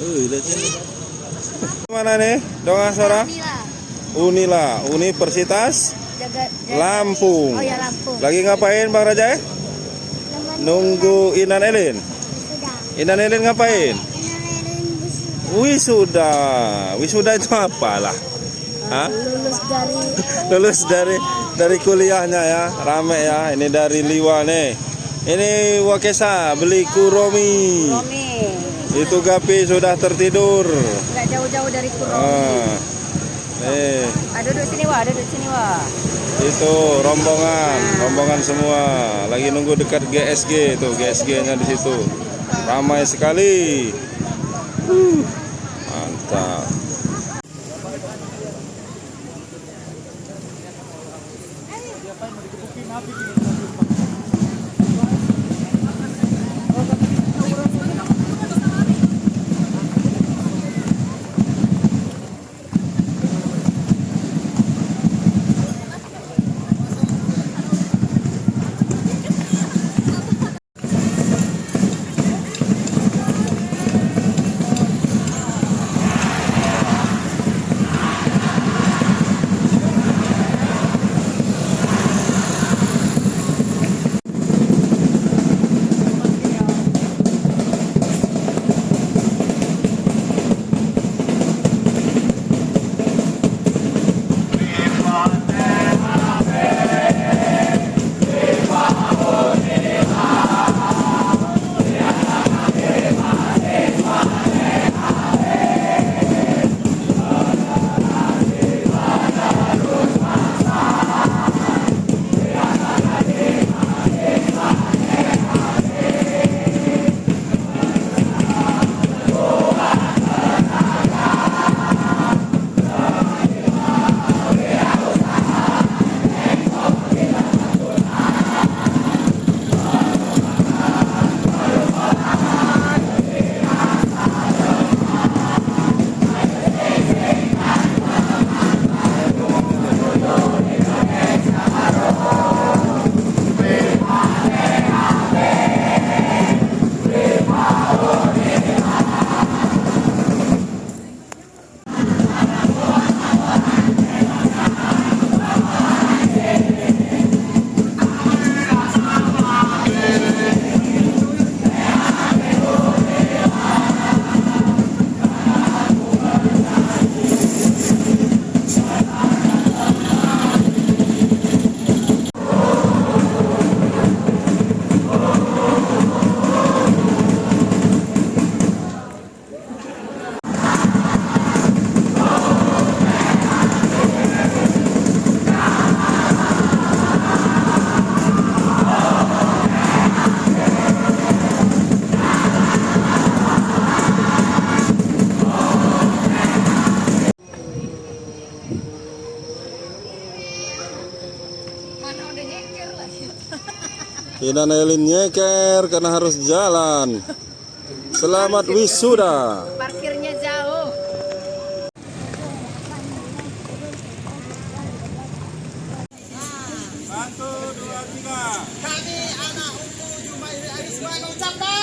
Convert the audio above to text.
Lihat sini. Mana nih? Dong Asora? Unila, Universitas Lampung. Oh ya, Lampung. Lagi ngapain Bang Raja? Nunggu Inan Elin. Inan Elin ngapain? Wisuda. Wisuda itu apalah? Hah? Lulus dari kuliahnya ya. Rame ya. Ini dari Liwa nih. Ini Wakesa beli kuromi. Itu Gapi sudah tertidur. Nggak jauh-jauh dari kuromi. Duduk sini wah, duduk sini wah. Itu rombongan semua. Lagi nunggu dekat GSG itu, GSG-nya di situ. Ramai sekali. Mantap. Inan Elin nyeker karena harus jalan. Selamat wisuda. Parkirnya jauh. Satu, dua, tiga. Kami anak Ungu Jumairi Arisman mengucapkan